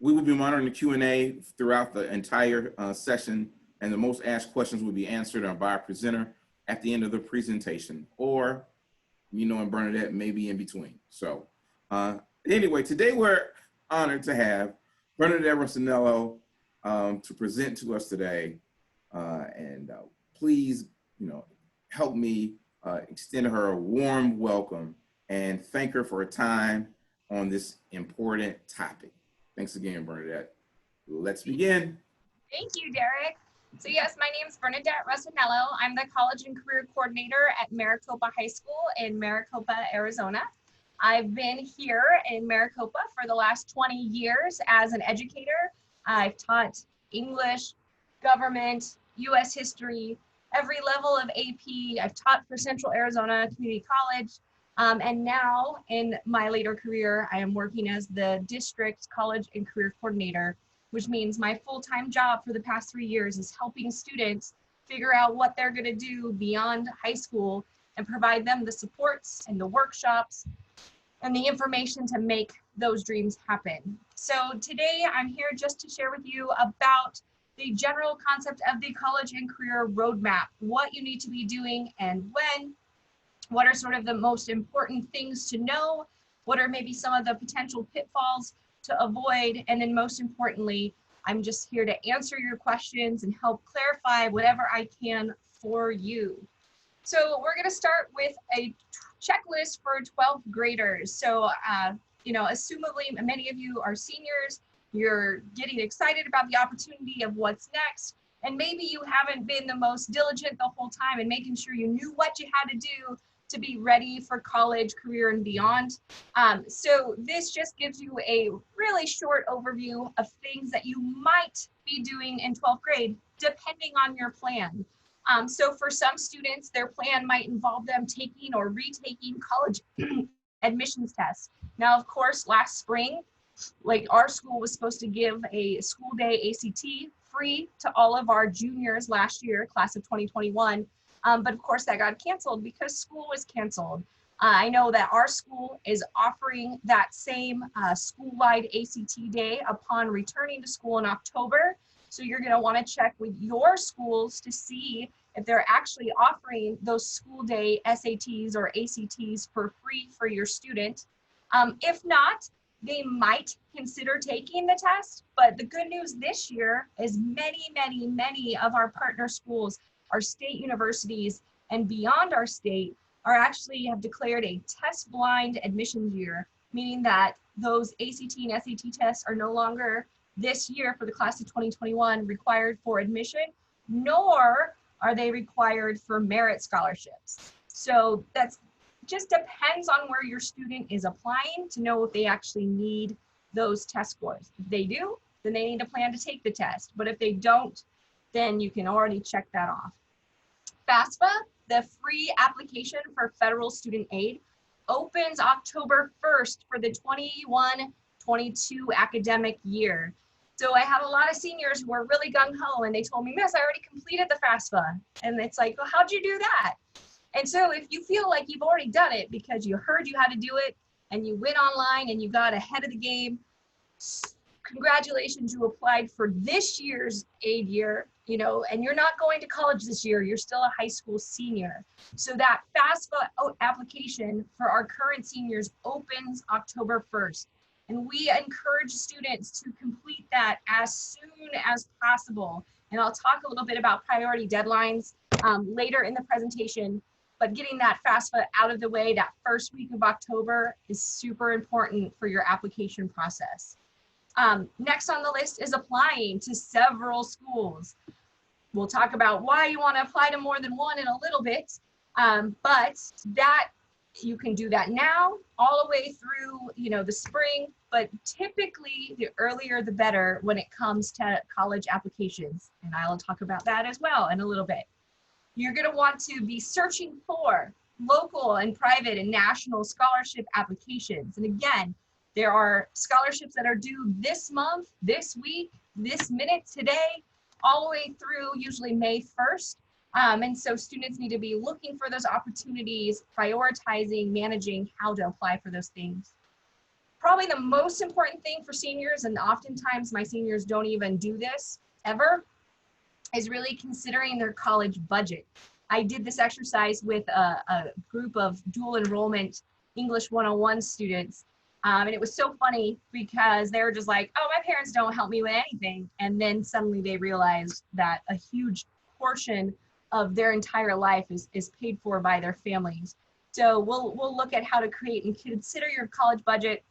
We will be monitoring the Q&A throughout the entire session, and the most asked questions will be answered by our presenter at the end of the presentation, or, and Bernadette may be in between. So anyway, today we're honored to have Bernadette Rossinello to present to us today. And please, help me extend her a warm welcome and thank her for her time on this important topic. Thanks again, Bernadette. Let's begin. Thank you, Derek. So yes, my name is Bernadette Rossinello. I'm the College and Career Coordinator at Maricopa High School in Maricopa, Arizona. I've been here in Maricopa for the last 20 years as an educator. I've taught English, government, U.S. history, every level of AP. I've taught for Central Arizona Community College. And now in my later career, I am working as the district college and career coordinator, which means my full-time job for the past 3 years is helping students figure out what they're going to do beyond high school and provide them the supports and the workshops and the information to make those dreams happen. So today I'm here just to share with you about the general concept of the college and career roadmap, what you need to be doing and when, what are sort of the most important things to know, what are maybe some of the potential pitfalls to avoid, and then most importantly, I'm just here to answer your questions and help clarify whatever I can for you. So we're going to start with a checklist for 12th graders. So, assumably many of you are seniors, you're getting excited about the opportunity of what's next, and maybe you haven't been the most diligent the whole time in making sure you knew what you had to do to be ready for college, career, and beyond. So this just gives you a really short overview of things that you might be doing in 12th grade, depending on your plan. So for some students, their plan might involve them taking or retaking college admissions tests. Now, of course, last spring, like our school was supposed to give a school day ACT free to all of our juniors last year, class of 2021. But of course that got canceled because school was canceled. I know that our school is offering that same school-wide ACT day upon returning to school in October. So you're gonna wanna check with your schools to see if they're actually offering those school day SATs or ACTs for free for your student. If not, they might consider taking the test, but the good news this year is many of our partner schools, our state universities, and beyond our state have declared a test blind admissions year, meaning that those ACT and SAT tests are no longer this year for the class of 2021 required for admission, nor are they required for merit scholarships. So that's just depends on where your student is applying to know if they actually need those test scores. If they do, then they need to plan to take the test. But if they don't, then you can already check that off. FAFSA, the free application for federal student aid, opens October 1st for the 21-22 academic year. So I have a lot of seniors who are really gung-ho and they told me, Miss, I already completed the FAFSA. And it's like, well, how'd you do that? And so if you feel like you've already done it because you heard you had to do it and you went online and you got ahead of the game, congratulations, you applied for this year's aid year, and you're not going to college this year, you're still a high school senior. So that FAFSA application for our current seniors opens October 1st. And we encourage students to complete that as soon as possible. And I'll talk a little bit about priority deadlines later in the presentation, but getting that FAFSA out of the way that first week of October is super important for your application process. Next on the list is applying to several schools. We'll talk about why you want to apply to more than one in a little bit, but that you can do that now all the way through the spring, but typically the earlier the better when it comes to college applications, and I'll talk about that as well in a little bit. You're going to want to be searching for local and private and national scholarship applications. And again, there are scholarships that are due this month, this week, this minute, today, all the way through usually May 1st. And so students need to be looking for those opportunities, prioritizing, managing how to apply for those things. Probably the most important thing for seniors, and oftentimes my seniors don't even do this ever, is really considering their college budget. I did this exercise with a group of dual enrollment English 101 students. And it was so funny because they were just like, oh, my parents don't help me with anything. And then suddenly they realized that a huge portion of their entire life is paid for by their families. So we'll look at how to create and consider your college budget.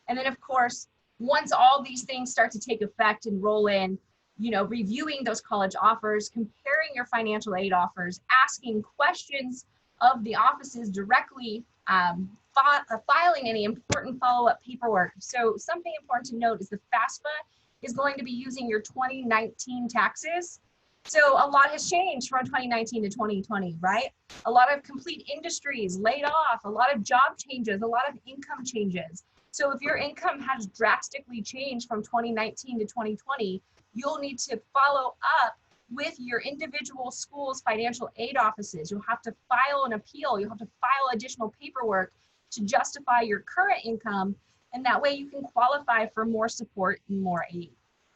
And then of course, once all these things start to take effect and roll in, you know, reviewing those college offers, comparing your financial aid offers, asking questions of the offices directly, filing any important follow-up paperwork. So something important to note is the FAFSA is going to be using your 2019 taxes. So a lot has changed from 2019 to 2020, right? A lot of complete industries laid off, a lot of job changes, a lot of income changes. So if your income has drastically changed from 2019 to 2020, you'll need to follow up with your individual school's financial aid offices. You'll have to file an appeal. You'll have to file additional paperwork to justify your current income. And that way you can qualify for more support and more aid.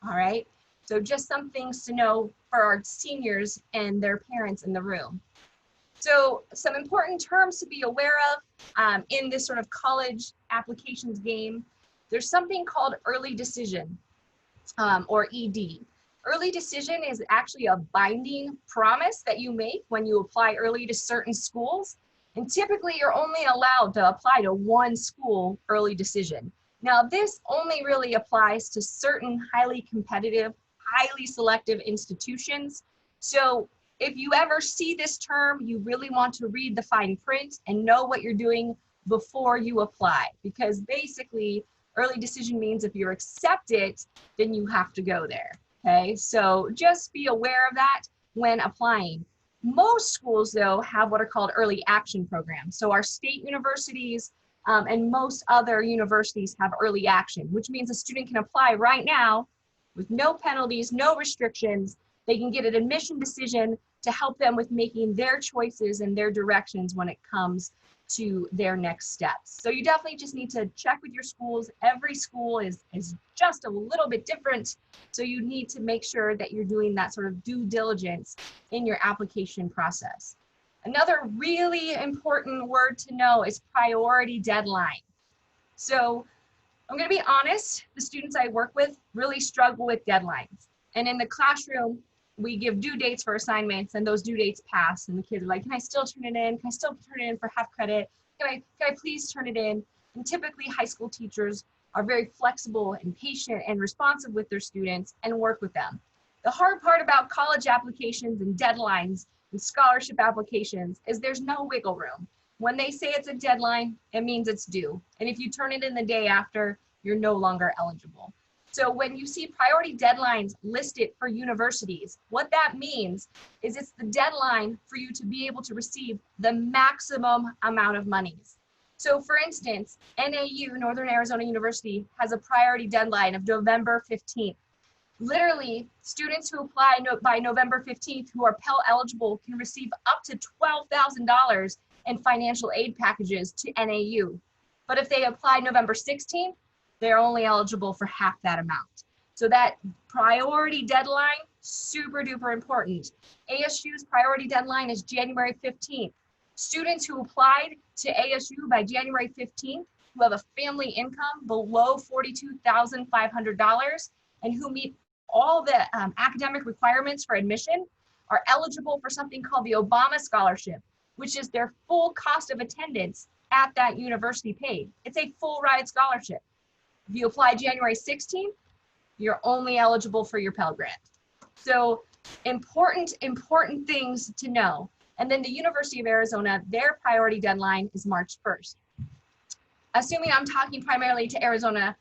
All right. So just some things to know for our seniors and their parents in the room. So some important terms to be aware of in this sort of college applications game. There's something called early decision. Or ED. Early decision is actually a binding promise that you make when you apply early to certain schools. And typically you're only allowed to apply to one school early decision. Now this only really applies to certain highly competitive, highly selective institutions. So if you ever see this term, you really want to read the fine print and know what you're doing before you apply, because basically early decision means if you're accepted, then you have to go there, okay? So just be aware of that when applying. Most schools, though, have what are called early action programs. So our state universities and most other universities have early action, which means a student can apply right now with no penalties, no restrictions. They can get an admission decision to help them with making their choices and their directions when it comes to their next steps. So you definitely just need to check with your schools. Every school is just a little bit different. So you need to make sure that you're doing that sort of due diligence in your application process. Another really important word to know is priority deadline. So I'm going to be honest, the students I work with really struggle with deadlines. And in the classroom, we give due dates for assignments and those due dates pass and the kids are like, can I still turn it in? Can I still turn it in for half credit? Can I please turn it in? And typically high school teachers are very flexible and patient and responsive with their students and work with them. The hard part about college applications and deadlines and scholarship applications is there's no wiggle room. When they say it's a deadline, it means it's due. And if you turn it in the day after, you're no longer eligible. So when you see priority deadlines listed for universities, what that means is it's the deadline for you to be able to receive the maximum amount of monies. So for instance, NAU, Northern Arizona University, has a priority deadline of November 15th. Literally, students who apply by November 15th who are Pell eligible can receive up to $12,000 in financial aid packages to NAU. But if they apply November 16th, they're only eligible for half that amount. So that priority deadline, super duper important. ASU's priority deadline is January 15th. Students who applied to ASU by January 15th, who have a family income below $42,500 and who meet all the academic requirements for admission are eligible for something called the Obama Scholarship, which is their full cost of attendance at that university paid. It's a full ride scholarship. If you apply January 16th, you're only eligible for your Pell Grant. So important things to know. And then the University of Arizona, their priority deadline is March 1st. Assuming I'm talking primarily to Arizona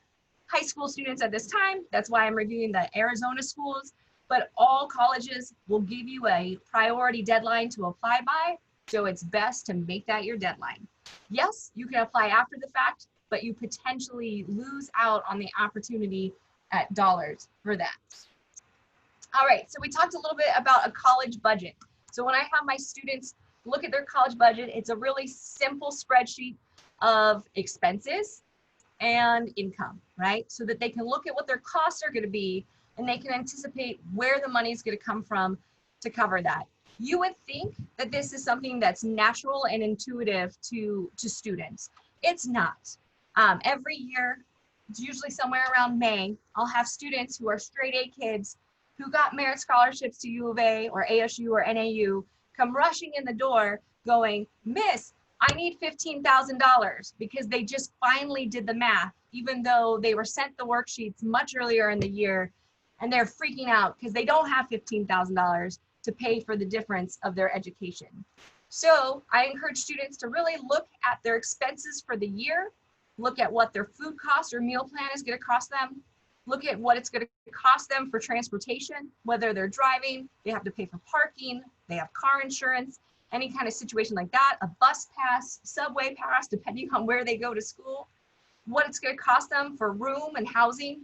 high school students at this time, that's why I'm reviewing the Arizona schools, but all colleges will give you a priority deadline to apply by, so it's best to make that your deadline. Yes, you can apply after the fact, but you potentially lose out on the opportunity at dollars for that. All right, so we talked a little bit about a college budget. So when I have my students look at their college budget, it's a really simple spreadsheet of expenses, and income, right? So that they can look at what their costs are going to be and they can anticipate where the money is going to come from to cover that. You would think that this is something that's natural and intuitive to students. It's not. Every year, it's usually somewhere around May, I'll have students who are straight A kids who got merit scholarships to U of A or ASU or NAU come rushing in the door going, Miss, I need $15,000 because they just finally did the math, even though they were sent the worksheets much earlier in the year, and they're freaking out because they don't have $15,000 to pay for the difference of their education. So I encourage students to really look at their expenses for the year, look at what their food cost or meal plan is going to cost them, look at what it's going to cost them for transportation, whether they're driving, they have to pay for parking, they have car insurance, any kind of situation like that, a bus pass, subway pass, depending on where they go to school, what it's going to cost them for room and housing,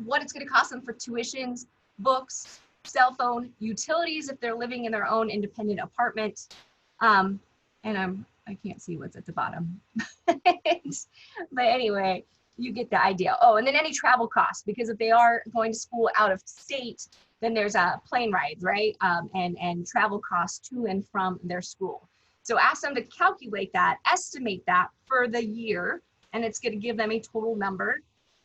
what it's going to cost them for tuitions, books, cell phone, utilities if they're living in their own independent apartment. And I can't see what's at the bottom. But anyway, you get the idea. Oh, and then any travel costs, because if they are going to school out of state, then there's plane rides, right? And travel costs to and from their school. So ask them to calculate that, estimate that for the year, and it's going to give them a total number.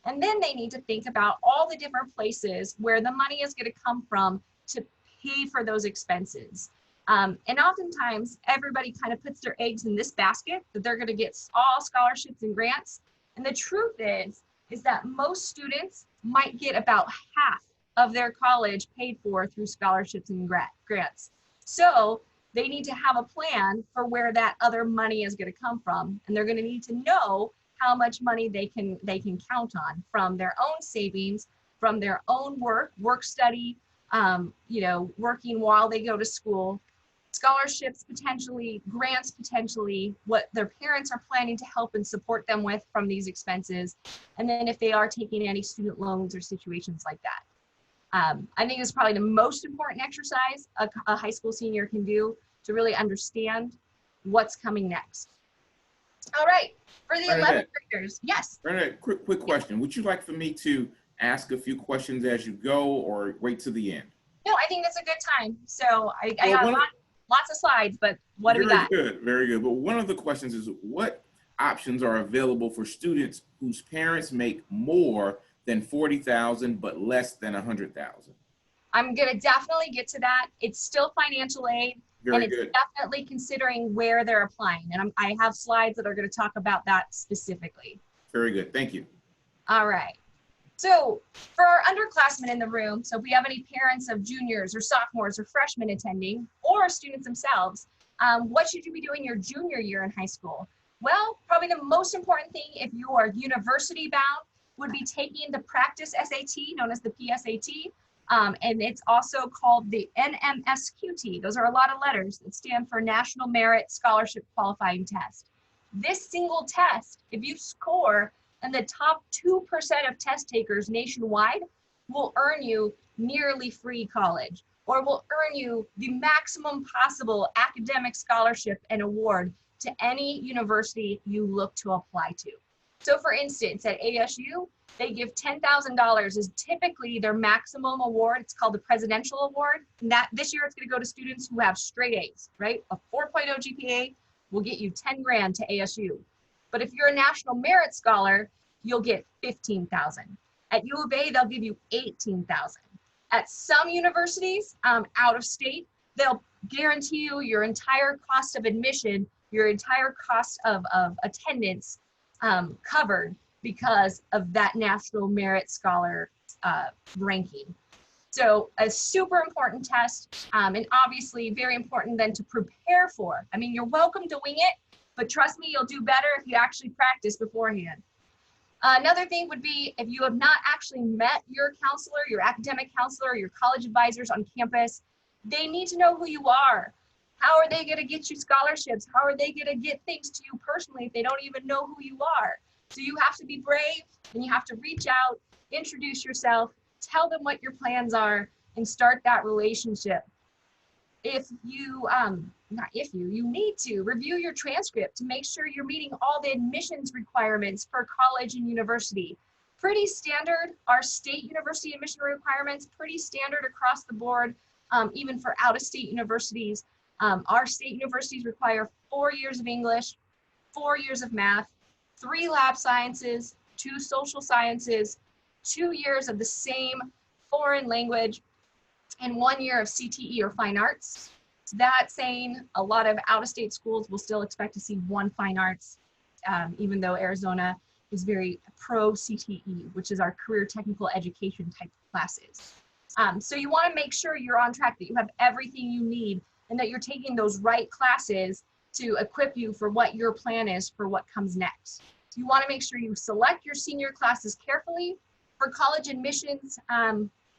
And then they need to think about all the different places where the money is going to come from to pay for those expenses. And oftentimes everybody kind of puts their eggs in this basket that they're going to get all scholarships and grants. And the truth is that most students might get about half of their college paid for through scholarships and grants. So they need to have a plan for where that other money is going to come from. And they're going to need to know how much money they can count on from their own savings, from their own work study, working while they go to school, scholarships potentially, grants potentially, what their parents are planning to help and support them with from these expenses, and then if they are taking any student loans or situations like that. I think it's probably the most important exercise a high school senior can do to really understand what's coming next. All right, for the 11th graders, yes. Bernadette, quick question. Would you like for me to ask a few questions as you go or wait to the end? No, I think that's a good time. So I got lots of slides, but what do we got? Very good, very good. But one of the questions is, what options are available for students whose parents make more than $40,000 but less than $100,000? I'm gonna definitely get to that. It's still financial aid. Very and it's good. definitely considering where they're applying. And I have slides that are going to talk about that specifically. Very good. Thank you. All right. So for our underclassmen in the room, so if we have any parents of juniors or sophomores or freshmen attending, or students themselves, what should you be doing your junior year in high school? Well, probably the most important thing if you are university bound would be taking the practice SAT, known as the PSAT. And it's also called the NMSQT. Those are a lot of letters that stand for National Merit Scholarship Qualifying Test. This single test, if you score in the top 2% of test takers nationwide, will earn you nearly free college, or will earn you the maximum possible academic scholarship and award to any university you look to apply to. So for instance, at ASU, they give $10,000 is typically their maximum award. It's called the Presidential Award. And that this year it's going to go to students who have straight A's, right? A 4.0 GPA will get you 10 grand to ASU. But if you're a National Merit Scholar, you'll get 15,000. At U of A, they'll give you 18,000. At some universities out of state, they'll guarantee you your entire cost of admission, your entire cost of attendance covered because of that National Merit Scholar ranking. So a super important test, and obviously very important then to prepare for. I mean, you're welcome to wing it, but trust me, you'll do better if you actually practice beforehand. Another thing would be if you have not actually met your counselor, your academic counselor, your college advisors on campus, they need to know who you are. How are they going to get you scholarships? How are they going to get things to you personally if they don't even know who you are? So you have to be brave and you have to reach out, introduce yourself, tell them what your plans are, and start that relationship. If you, not if you need to review your transcript to make sure you're meeting all the admissions requirements for college and university. Pretty standard, our state university admission requirements, pretty standard across the board, even for out-of-state universities. Our state universities require 4 years of English, 4 years of math, 3 lab sciences, 2 social sciences, 2 years of the same foreign language, and 1 year of CTE or fine arts. That saying, a lot of out-of-state schools will still expect to see 1 fine arts, even though Arizona is very pro CTE, which is our career technical education type classes. So you want to make sure you're on track, that you have everything you need, and that you're taking those right classes to equip you for what your plan is for what comes next. You want to make sure you select your senior classes carefully. For college admissions,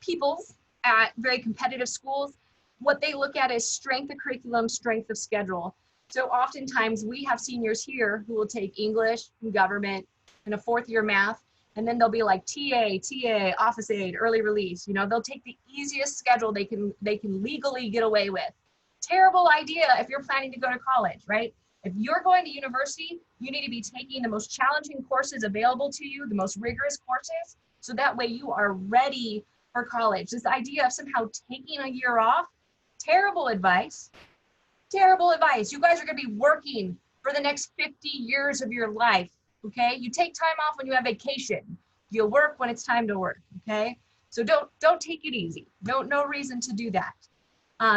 peoples at very competitive schools, what they look at is strength of curriculum, strength of schedule. So oftentimes we have seniors here who will take English and government and a 4th year math, and then they'll be like TA, office aid, early release. You know, they'll take the easiest schedule they can legally get away with. Terrible idea if you're planning to go to college, right? If you're going to university, you need to be taking the most challenging courses available to you, the most rigorous courses, so that way you are ready for college. This idea of somehow taking a year off, terrible advice. Terrible advice. You guys are going to be working for the next 50 years of your life, okay? You take time off when you have vacation. You work when it's time to work, okay? So don't take it easy. No reason to do that.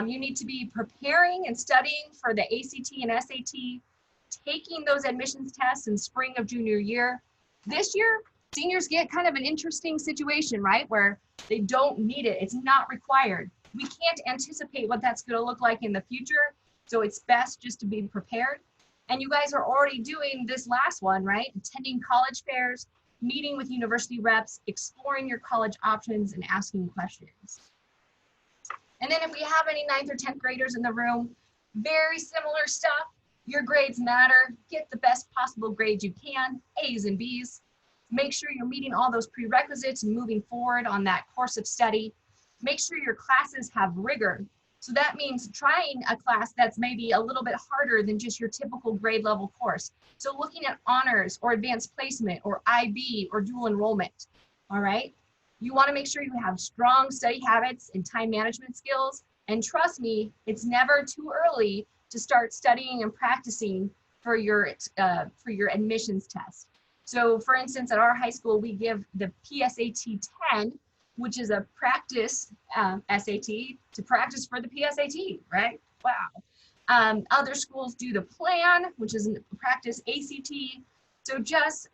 You need to be preparing and studying for the ACT and SAT, taking those admissions tests in spring of junior year. This year, seniors get kind of an interesting situation, right? Where they don't need it. It's not required. We can't anticipate what that's going to look like in the future. So it's best just to be prepared. And you guys are already doing this last one, right? Attending college fairs, meeting with university reps, exploring your college options, and asking questions. And then if we have any 9th or 10th graders in the room, very similar stuff. Your grades matter. Get the best possible grades you can, A's and B's. Make sure you're meeting all those prerequisites and moving forward on that course of study. Make sure your classes have rigor. So that means trying a class that's maybe a little bit harder than just your typical grade level course. So looking at honors or advanced placement or IB or dual enrollment, all right? You want to make sure you have strong study habits and time management skills. And trust me, it's never too early to start studying and practicing for your admissions test. So for instance, at our high school, we give the PSAT 10, which is a practice SAT to practice for the PSAT, right? Wow. Other schools do the plan, which is a practice ACT. So just,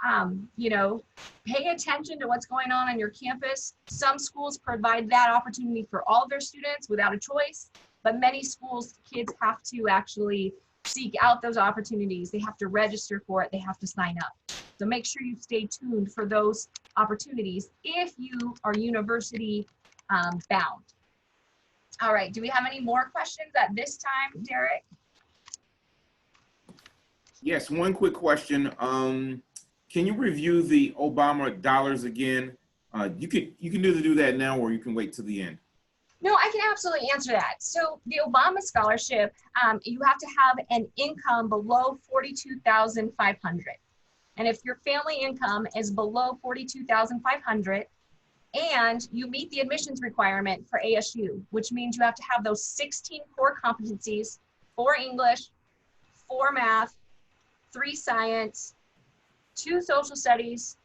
you know, pay attention to what's going on your campus. Some schools provide that opportunity for all of their students without a choice, but many schools, kids have to actually seek out those opportunities. They have to register for it. They have to sign up. So make sure you stay tuned for those opportunities if you are university bound. All right, do we have any more questions at this time, Derek? Yes, one quick question. Can you review the Obama dollars again? You can either do that now or you can wait till the end. No, I can absolutely answer that. So the Obama scholarship, you have to have an income below $42,500. And if your family income is below $42,500 and you meet the admissions requirement for ASU, which means you have to have those 16 core competencies, 4 English, 4 math, 3 science, 2 social studies,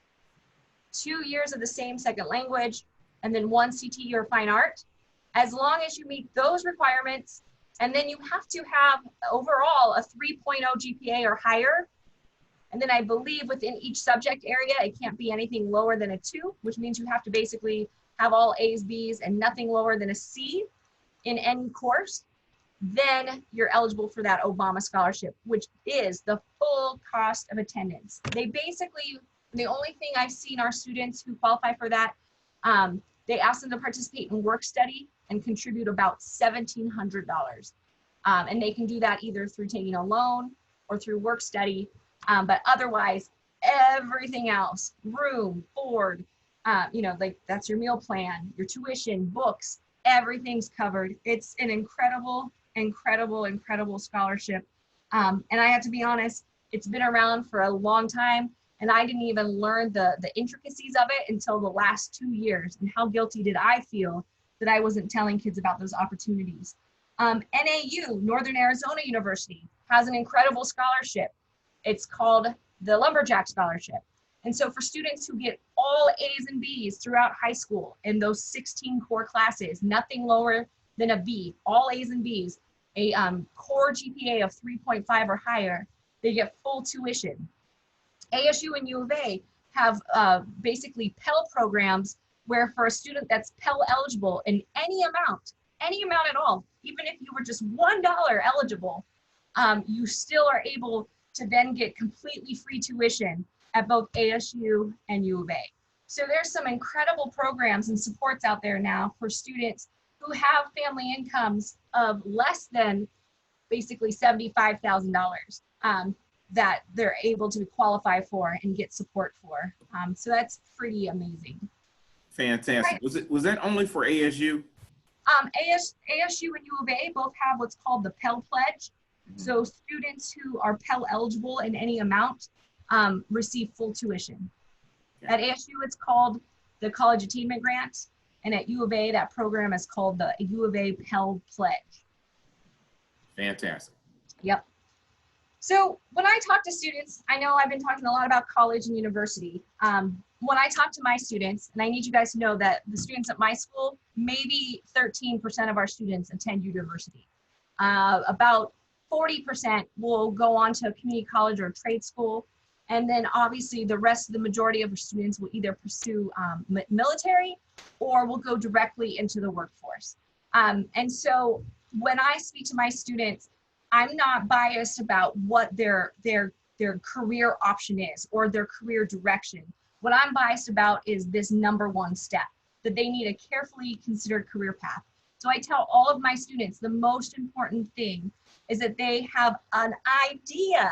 2 years of the same second language, and then 1 CTE or fine art. As long as you meet those requirements, and then you have to have overall a 3.0 GPA or higher. And then I believe within each subject area, it can't be anything lower than a 2, which means you have to basically have all A's, B's, and nothing lower than a C in any course. Then you're eligible for that Obama scholarship, which is the full cost of attendance. They basically, the only thing I've seen our students who qualify for that, they ask them to participate in work study and contribute about $1,700. And they can do that either through taking a loan or through work study. But otherwise, everything else, room, board, you know, like that's your meal plan, your tuition, books, everything's covered. It's an incredible incredible, incredible scholarship. And I have to be honest, it's been around for a long time, and I didn't even learn the intricacies of it until the last 2 years. And how guilty did I feel that I wasn't telling kids about those opportunities. NAU, Northern Arizona University, has an incredible scholarship. It's called the Lumberjack Scholarship. And so for students who get all A's and B's throughout high school in those 16 core classes, nothing lower than a B, all A's and B's, a core GPA of 3.5 or higher, they get full tuition. ASU and U of A have basically Pell programs where for a student that's Pell eligible in any amount at all, even if you were just $1 eligible, you still are able to then get completely free tuition at both ASU and U of A. So there's some incredible programs and supports out there now for students who have family incomes of less than basically $75,000 that they're able to qualify for and get support for. So that's pretty amazing. Fantastic. Right. Was that only for ASU? ASU and U of A both have what's called the Pell Pledge. So students who are Pell eligible in any amount receive full tuition. At ASU, it's called the College Attainment Grant. And at U of A, that program is called the U of A Pell Pledge. Fantastic. Yep. So when I talk to students, I know I've been talking a lot about college and university. When I talk to my students, and I need you guys to know that the students at my school, maybe 13% of our students attend university. About 40% will go on to a community college or a trade school. And then obviously the rest of the majority of our students will either pursue military or will go directly into the workforce. And so when I speak to my students, I'm not biased about what their career option is or their career direction. What I'm biased about is this number one step, that they need a carefully considered career path. So I tell all of my students the most important thing is that they have an idea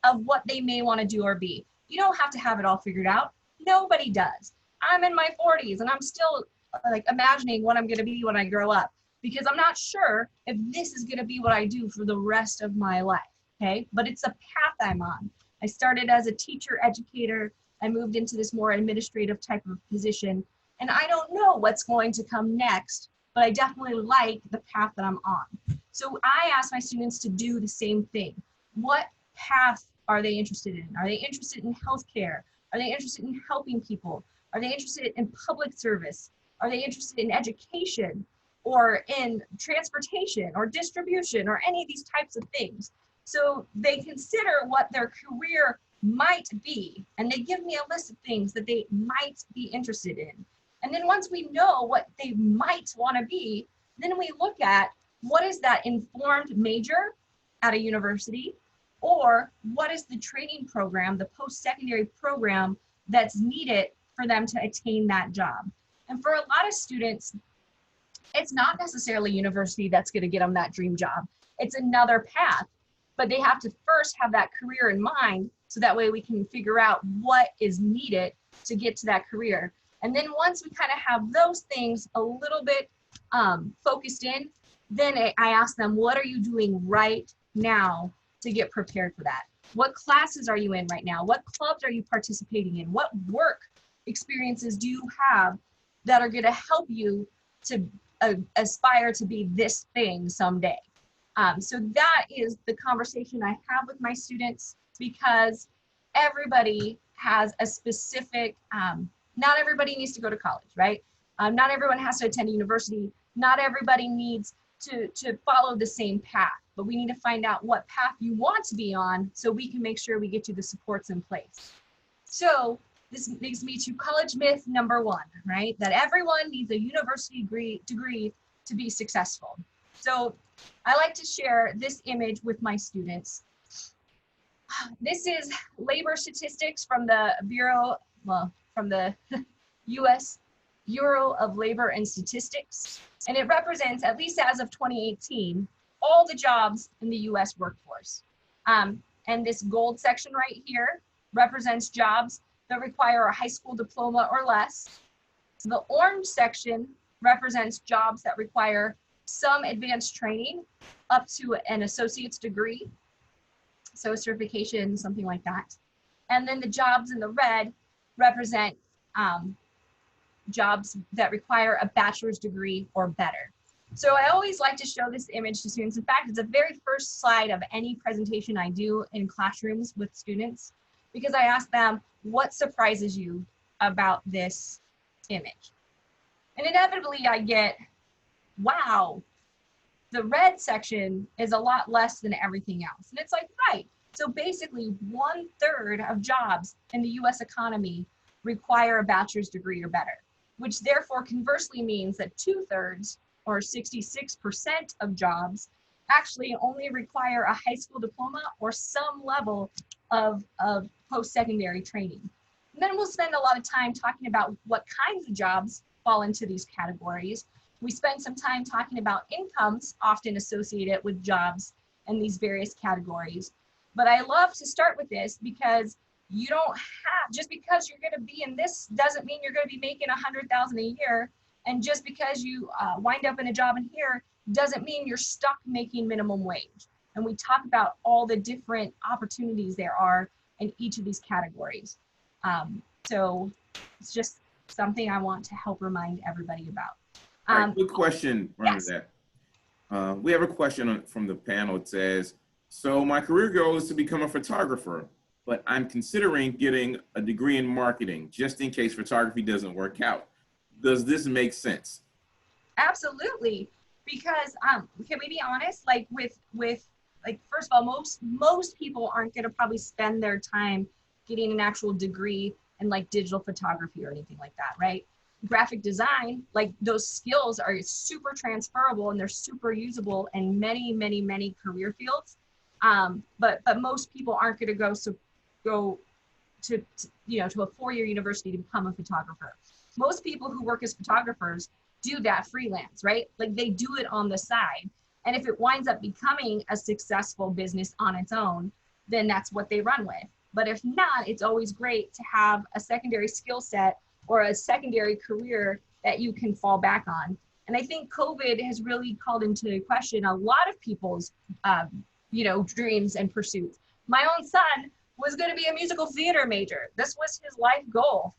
of what they may want to do or be. You don't have to have it all figured out. Nobody does. I'm in my 40s and I'm still like imagining what I'm going to be when I grow up, because I'm not sure if this is going to be what I do for the rest of my life. Okay, but it's a path I'm on. I started as a teacher educator. I moved into this more administrative type of position, and I don't know what's going to come next, but I definitely like the path that I'm on. So I ask my students to do the same thing. What path are they interested in? Are they interested in healthcare? Are they interested in helping people? Are they interested in public service? Are they interested in education or in transportation or distribution or any of these types of things? So they consider what their career might be, and they give me a list of things that they might be interested in. And then once we know what they might want to be, then we look at what is that informed major at a university, or what is the training program, the post-secondary program that's needed for them to attain that job. And for a lot of students, it's not necessarily university that's going to get them that dream job. It's another path, but they have to first have that career in mind, so that way we can figure out what is needed to get to that career. And then once we kind of have those things a little bit focused in, then I ask them, what are you doing right now to get prepared for that? What classes are you in right now? What clubs are you participating in? What work experiences do you have that are going to help you to aspire to be this thing someday? So that is the conversation I have with my students, because everybody has a specific, not everybody needs to go to college, right? Not everyone has to attend a university. Not everybody needs to follow the same path, but we need to find out what path you want to be on so we can make sure we get you the supports in place. So this brings me to college myth number 1, right? That everyone needs a university degree to be successful. So I like to share this image with my students. This is labor statistics from the US Bureau of Labor and Statistics. And it represents, at least as of 2018, all the jobs in the US workforce. And this gold section right here represents jobs that require a high school diploma or less. The orange section represents jobs that require some advanced training up to an associate's degree, so a certification, something like that. And then the jobs in the red represent jobs that require a bachelor's degree or better. So I always like to show this image to students. In fact, it's the very first slide of any presentation I do in classrooms with students, because I ask them, what surprises you about this image? And inevitably I get, wow, the red section is a lot less than everything else. And it's like, right. So basically 1/3 of jobs in the US economy require a bachelor's degree or better, which therefore conversely means that 2/3 or 66% of jobs actually only require a high school diploma or some level of post-secondary training. And then we'll spend a lot of time talking about what kinds of jobs fall into these categories. We spend some time talking about incomes often associated with jobs in these various categories. But I love to start with this because you don't have, just because you're going to be in this doesn't mean you're going to be making $100,000 a year. And just because you wind up in a job in here doesn't mean you're stuck making minimum wage. And we talk about all the different opportunities there are in each of these categories. So it's just something I want to help remind everybody about. Right, good question, yes. We have a question from the panel. It says, so my career goal is to become a photographer, but I'm considering getting a degree in marketing just in case photography doesn't work out. Does this make sense? Absolutely, because can we be honest? Like with like, first of all, most people aren't going to probably spend their time getting an actual degree in like digital photography or anything like that, right? Graphic design, like those skills are super transferable and they're super usable in many, many, many career fields. But most people aren't going to go to a 4-year university to become a photographer. Most people who work as photographers do that freelance, right? Like they do it on the side. And if it winds up becoming a successful business on its own, then that's what they run with. But if not, it's always great to have a secondary skill set or a secondary career that you can fall back on. And I think COVID has really called into question a lot of people's, dreams and pursuits. My own son was going to be a musical theater major. This was his life goal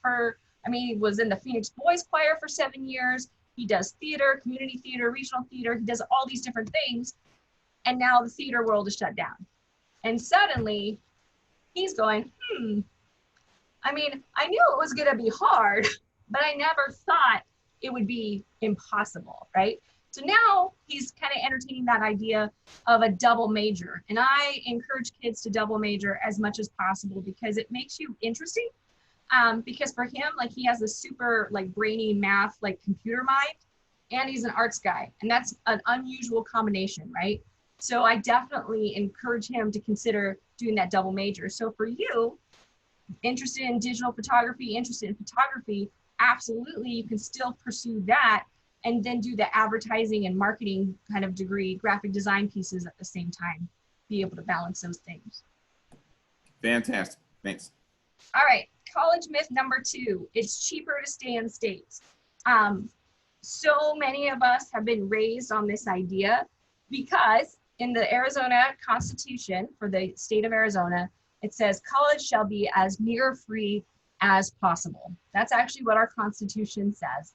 he was in the Phoenix Boys Choir for 7 years. He does theater, community theater, regional theater. He does all these different things. And now the theater world is shut down. And suddenly he's going, I knew it was going to be hard, but I never thought it would be impossible, right? So now he's kind of entertaining that idea of a double major. And I encourage kids to double major as much as possible because it makes you interesting. Because for him, like he has this super like brainy math, like computer mind, and he's an arts guy. And that's an unusual combination, right? So I definitely encourage him to consider doing that double major. So for you, interested in digital photography, interested in photography, absolutely, you can still pursue that and then do the advertising and marketing kind of degree, graphic design pieces at the same time, be able to balance those things. Fantastic, thanks. All right, college myth number 2, it's cheaper to stay in states. So many of us have been raised on this idea because in the Arizona Constitution for the state of Arizona, it says college shall be as near free as possible. That's actually what our Constitution says.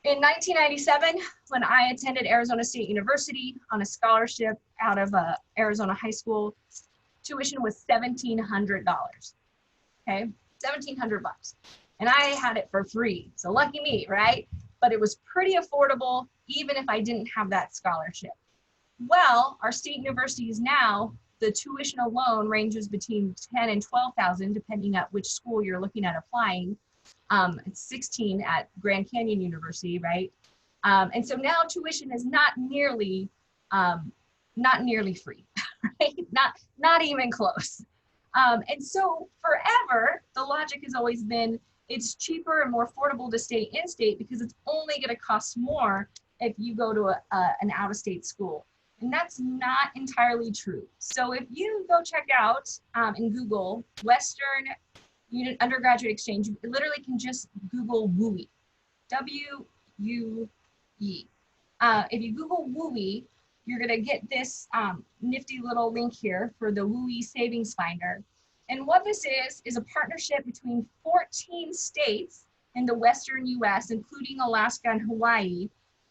In 1997, when I attended Arizona State University on a scholarship out of Arizona high school, tuition was $1,700. Okay, $1,700. And I had it for free. So lucky me, right? But it was pretty affordable, even if I didn't have that scholarship. Well, our state universities now, the tuition alone ranges between $10,000 and $12,000, depending on which school you're looking at applying. It's $16,000 at Grand Canyon University, right? And so now tuition is not nearly free, right? Not even close. And so forever, the logic has always been it's cheaper and more affordable to stay in state because it's only going to cost more if you go to an out-of-state school. And that's not entirely true. So if you go check out in Google, Western Undergraduate Exchange, you literally can just Google WUE, W-U-E. If you Google WUI, you're gonna get this nifty little link here for the WUI Savings Finder. And what this is a partnership between 14 states in the Western US, including Alaska and Hawaii,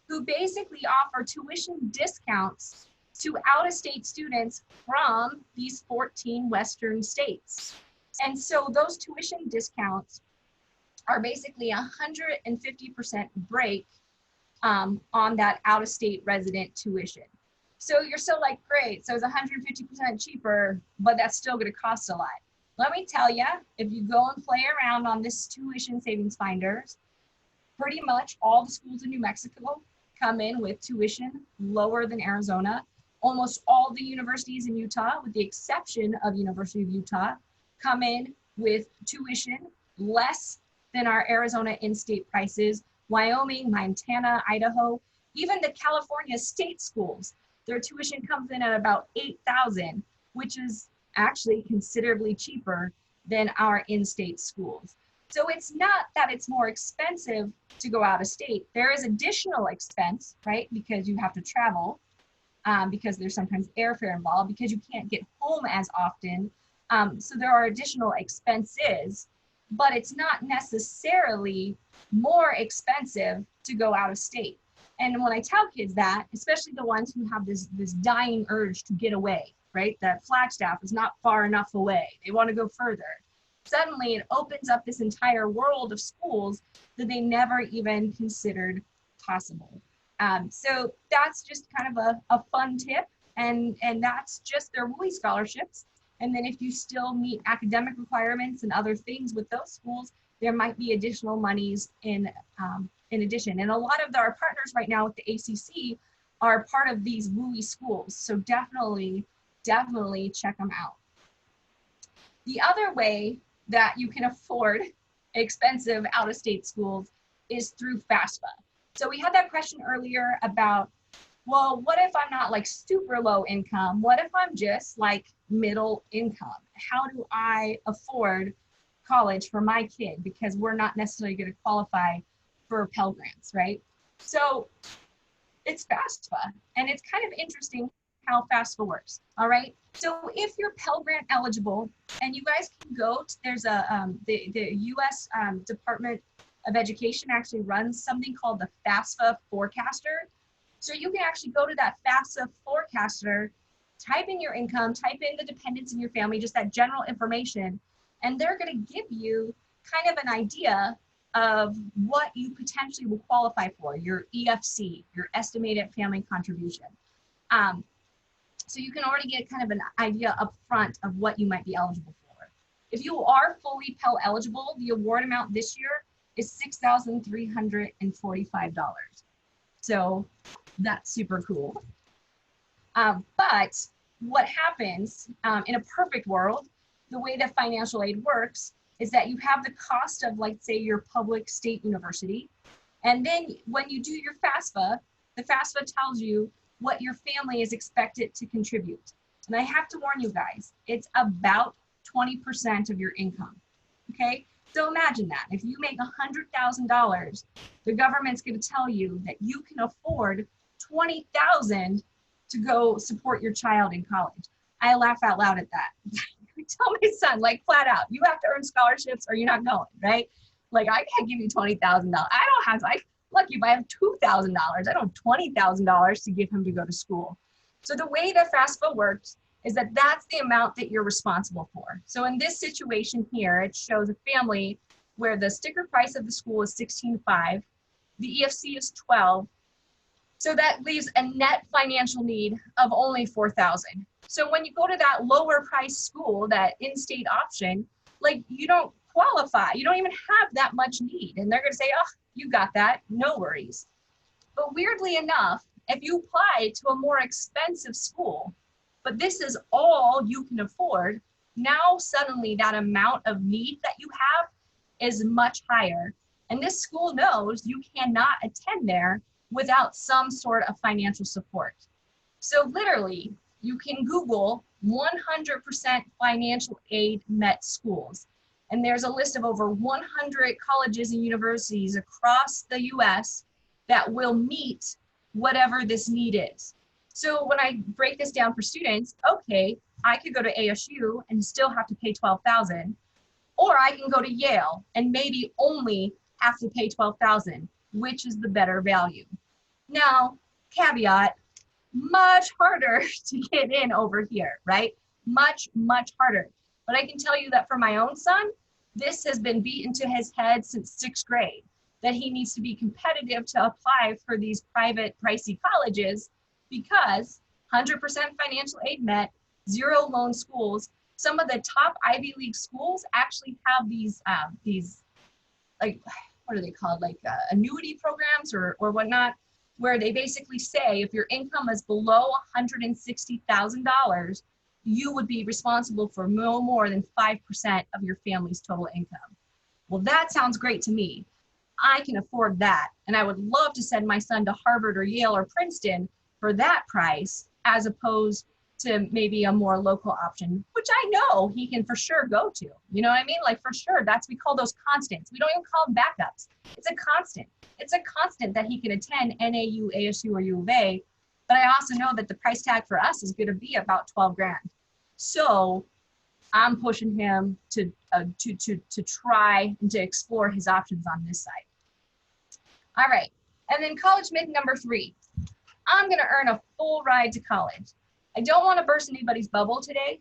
who basically offer tuition discounts to out-of-state students from these 14 Western states. And so those tuition discounts are basically 150% break on that out-of-state resident tuition. So you're still like, great, so it's 150% cheaper, but that's still gonna cost a lot. Let me tell you, if you go and play around on this tuition savings finders, pretty much all the schools in New Mexico come in with tuition lower than Arizona. Almost all the universities in Utah, with the exception of University of Utah, come in with tuition less than our Arizona in-state prices. Wyoming, Montana, Idaho, even the California state schools, their tuition comes in at about $8,000, which is actually considerably cheaper than our in-state schools. So it's not that it's more expensive to go out of state. There is additional expense, right? Because you have to travel, because there's sometimes airfare involved, because you can't get home as often. So there are additional expenses, but it's not necessarily more expensive to go out of state. And when I tell kids that, especially the ones who have this dying urge to get away, right? That Flagstaff is not far enough away. They want to go further. Suddenly it opens up this entire world of schools that they never even considered possible. So that's just kind of a fun tip. And that's just their WUI scholarships. And then if you still meet academic requirements and other things with those schools, there might be additional monies in addition. And a lot of our partners right now with the ACC are part of these WUI schools. So definitely check them out. The other way that you can afford expensive out-of-state schools is through FAFSA. So we had that question earlier about, well, what if I'm not like super low income? What if I'm just like middle income? How do I afford college for my kid? Because we're not necessarily going to qualify for Pell Grants, right? So it's FAFSA, and it's kind of interesting how FAFSA works, all right? So if you're Pell Grant eligible, and you guys can go to, there's the US Department of Education actually runs something called the FAFSA Forecaster. So you can actually go to that FAFSA Forecaster, type in your income, type in the dependents in your family, just that general information, and they're gonna give you kind of an idea of what you potentially will qualify for, your EFC, your estimated family contribution. So you can already get kind of an idea up front of what you might be eligible for. If you are fully Pell eligible, the award amount this year is $6,345. So that's super cool. But what happens in a perfect world, the way that financial aid works is that you have the cost of, like, say, your public state university. And then when you do your FAFSA, the FAFSA tells you what your family is expected to contribute. And I have to warn you guys, it's about 20% of your income, okay? So imagine that, if you make $100,000, the government's gonna tell you that you can afford $20,000 to go support your child in college. I laugh out loud at that. I tell my son, like, flat out, you have to earn scholarships or you're not going, right? Like, I can't give you $20,000. I don't have, lucky if I have $2,000, I don't have $20,000 to give him to go to school. So the way that FAFSA works is that that's the amount that you're responsible for. So in this situation here, it shows a family where the sticker price of the school is $16,500, the EFC is $12,000. So that leaves a net financial need of only $4,000. So when you go to that lower price school, that in-state option, like, you don't qualify, you don't even have that much need. And they're gonna say, oh, you got that, no worries. But weirdly enough, if you apply to a more expensive school, but this is all you can afford, now suddenly that amount of need that you have is much higher. And this school knows you cannot attend there without some sort of financial support. So literally, you can Google 100% financial aid met schools. And there's a list of over 100 colleges and universities across the US that will meet whatever this need is. So when I break this down for students, okay, I could go to ASU and still have to pay $12,000, or I can go to Yale and maybe only have to pay $12,000, which is the better value. Now, caveat, much harder to get in over here, right? Much, much harder. But I can tell you that for my own son, this has been beaten to his head since 6th grade, that he needs to be competitive to apply for these private pricey colleges because 100% financial aid met, 0 loan schools. Some of the top Ivy League schools actually have these like, what are they called? Like annuity programs or whatnot, where they basically say if your income is below $160,000, you would be responsible for no more than 5% of your family's total income. Well, that sounds great to me. I can afford that. And I would love to send my son to Harvard or Yale or Princeton for that price, as opposed to maybe a more local option, which I know he can for sure go to. You know what I mean? Like for sure, we call those constants. We don't even call them backups. It's a constant. It's a constant that he can attend NAU, ASU, or U of A. But I also know that the price tag for us is going to be about 12 grand. So I'm pushing him to try and to explore his options on this side. All right, and then college myth number 3. I'm going to earn a full ride to college. I don't want to burst anybody's bubble today,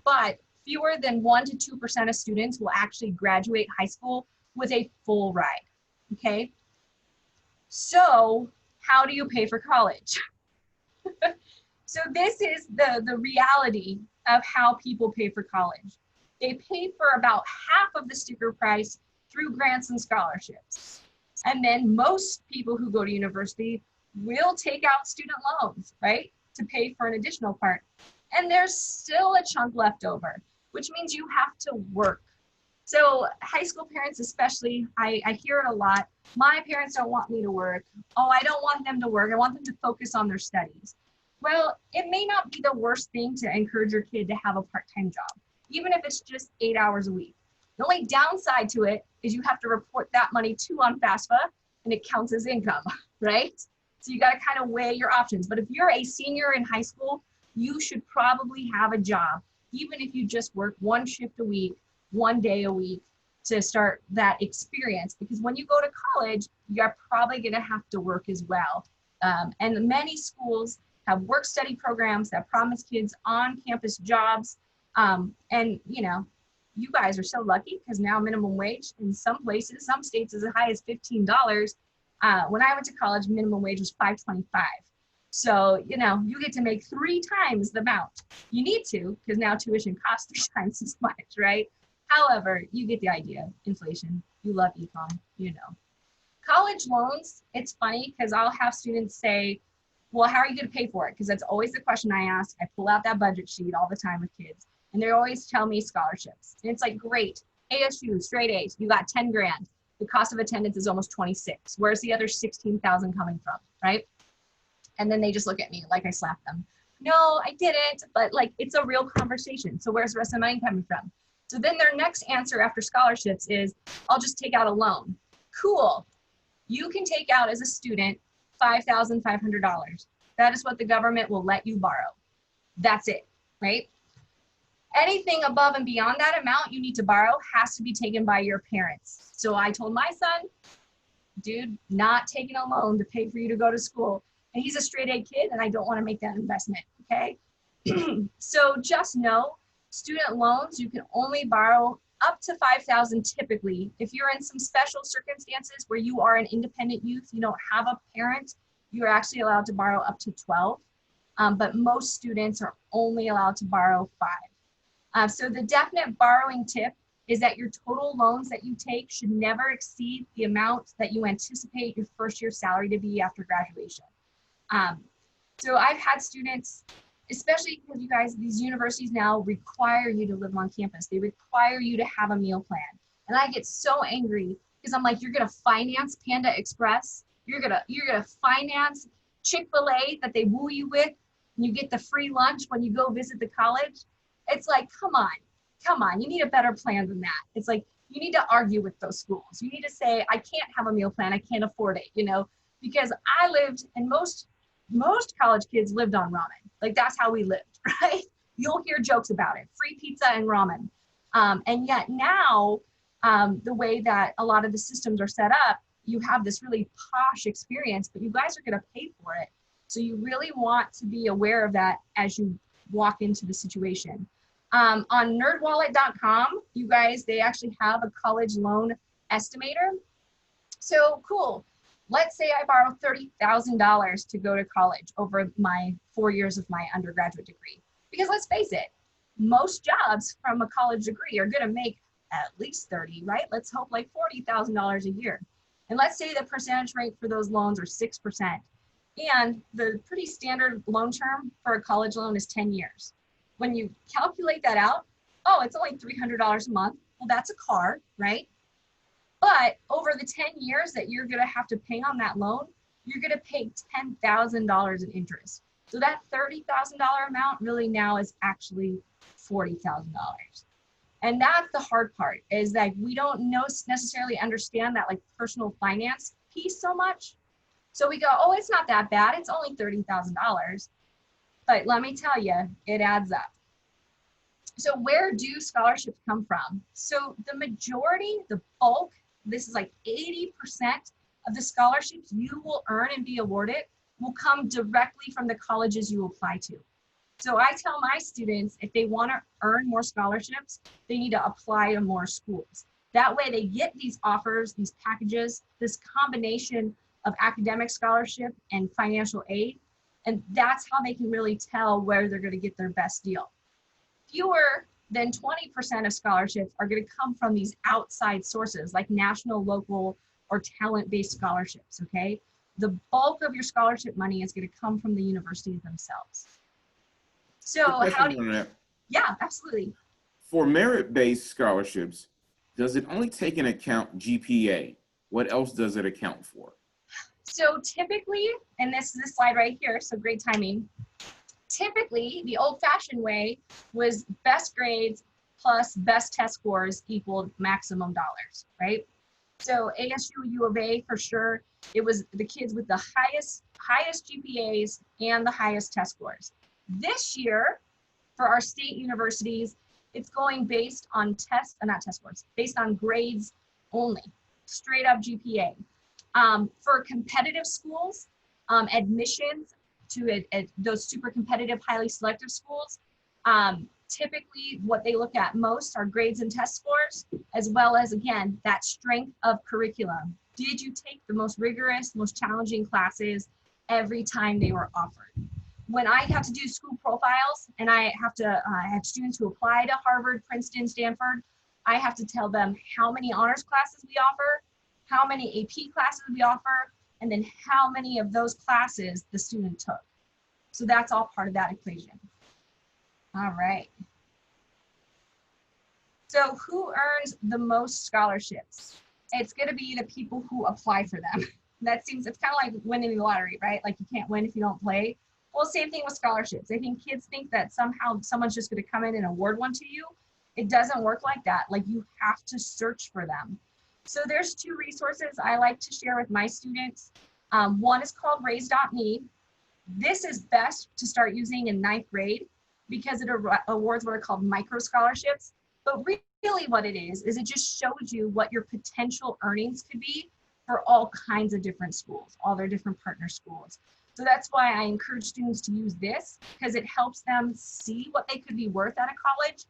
but fewer than 1 to 2% of students will actually graduate high school with a full ride, okay? So how do you pay for college? So this is the reality of how people pay for college. They pay for about half of the sticker price through grants and scholarships. And then most people who go to university will take out student loans, right, to pay for an additional part. And there's still a chunk left over, which means you have to work. So high school parents especially, I hear it a lot. My parents don't want me to work. Oh, I don't want them to work. I want them to focus on their studies. Well, it may not be the worst thing to encourage your kid to have a part-time job, even if it's just 8 hours a week. The only downside to it is you have to report that money to on FAFSA and it counts as income, right? So you got to kind of weigh your options. But if you're a senior in high school, you should probably have a job, even if you just work 1 shift a week, 1 day a week to start that experience. Because when you go to college, you're probably going to have to work as well. And many schools have work-study programs that promise kids on-campus jobs. And, you know, you guys are so lucky because now minimum wage in some places, some states as high as $15. When I went to college, minimum wage was $5.25. So, you know, you get to make 3 times the amount. You need to, because now tuition costs 3 times as much, right? However, you get the idea. Inflation. You love econ, you know. College loans, it's funny because I'll have students say, well, how are you going to pay for it? Because that's always the question I ask. I pull out that budget sheet all the time with kids. And they always tell me scholarships. And it's like, great, ASU, straight A's, you got 10 grand. The cost of attendance is almost 26. Where's the other 16,000 coming from, right? And then they just look at me like I slapped them. No, I didn't, but like, it's a real conversation. So where's the rest of the money coming from? So then their next answer after scholarships is, I'll just take out a loan. Cool. You can take out as a student $5,500. That is what the government will let you borrow. That's it, right? Anything above and beyond that amount you need to borrow has to be taken by your parents. So I told my son, dude, not taking a loan to pay for you to go to school. And he's a straight A kid and I don't want to make that investment, okay? So just know, student loans, you can only borrow up to $5,000 typically. If you're in some special circumstances where you are an independent youth, you don't have a parent, you're actually allowed to borrow up to 12. But most students are only allowed to borrow 5. So the definite borrowing tip is that your total loans that you take should never exceed the amount that you anticipate your first year salary to be after graduation. So I've had students, especially because you guys, these universities now require you to live on campus. They require you to have a meal plan. And I get so angry because I'm like, you're gonna finance Panda Express. You're gonna finance Chick-fil-A that they woo you with, and you get the free lunch when you go visit the college. It's like, come on, you need a better plan than that. It's like, you need to argue with those schools. You need to say, I can't have a meal plan, I can't afford it, you know, because I lived, and most most college kids lived on ramen. Like that's how we lived, right? You'll hear jokes about it, free pizza and ramen. And yet now, the way that a lot of the systems are set up, you have this really posh experience, but you guys are going to pay for it. So you really want to be aware of that as you walk into the situation. On nerdwallet.com, you guys, they actually have a college loan estimator. So cool. Let's say I borrow $30,000 to go to college over my 4 years of my undergraduate degree. Because let's face it, most jobs from a college degree are going to make at least 30, right? Let's hope like $40,000 a year. And let's say the percentage rate for those loans are 6%. And the pretty standard loan term for a college loan is 10 years. When you calculate that out, oh, it's only $300 a month. Well, that's a car, right? But over the 10 years that you're going to have to pay on that loan, you're going to pay $10,000 in interest. So that $30,000 amount really now is actually $40,000. And that's the hard part, is that we don't necessarily understand that like personal finance piece so much. So we go, oh, it's not that bad. It's only $30,000. But let me tell you, it adds up. So where do scholarships come from? So the majority, the bulk, this is like 80% of the scholarships you will earn and be awarded will come directly from the colleges you apply to. So I tell my students, if they want to earn more scholarships, they need to apply to more schools. That way they get these offers, these packages, this combination of academic scholarship and financial aid. And that's how they can really tell where they're going to get their best deal. Fewer than 20% of scholarships are going to come from these outside sources like national, local, or talent-based scholarships, okay? The bulk of your scholarship money is going to come from the universities themselves. So how do you, yeah, absolutely. For merit-based scholarships, does it only take into account GPA? What else does it account for? So typically, and this is the slide right here, so great timing. Typically, the old-fashioned way was best grades plus best test scores equaled maximum dollars, right? So ASU, U of A, for sure, it was the kids with the highest GPAs and the highest test scores. This year, for our state universities, it's going based on based on grades only, straight up GPA. For competitive schools, admissions to those super competitive, highly selective schools, typically what they look at most are grades and test scores, as well as, again, that strength of curriculum. Did you take the most rigorous, most challenging classes every time they were offered? When I have to do school profiles and I have students who apply to Harvard, Princeton, Stanford, I have to tell them how many honors classes we offer, how many AP classes we offer, and then how many of those classes the student took. So that's all part of that equation. All right. So who earns the most scholarships? It's going to be the people who apply for them. That seems, it's kind of like winning the lottery, right? Like you can't win if you don't play. Well, same thing with scholarships. I think kids think that somehow someone's just going to come in and award one to you. It doesn't work like that. Like you have to search for them. So there's two resources I like to share with my students. One is called Raise.me. This is best to start using in 9th grade because it awards what are called micro scholarships. But really what it is it just shows you what your potential earnings could be for all kinds of different schools, all their different partner schools. So that's why I encourage students to use this, because it helps them see what they could be worth at a college,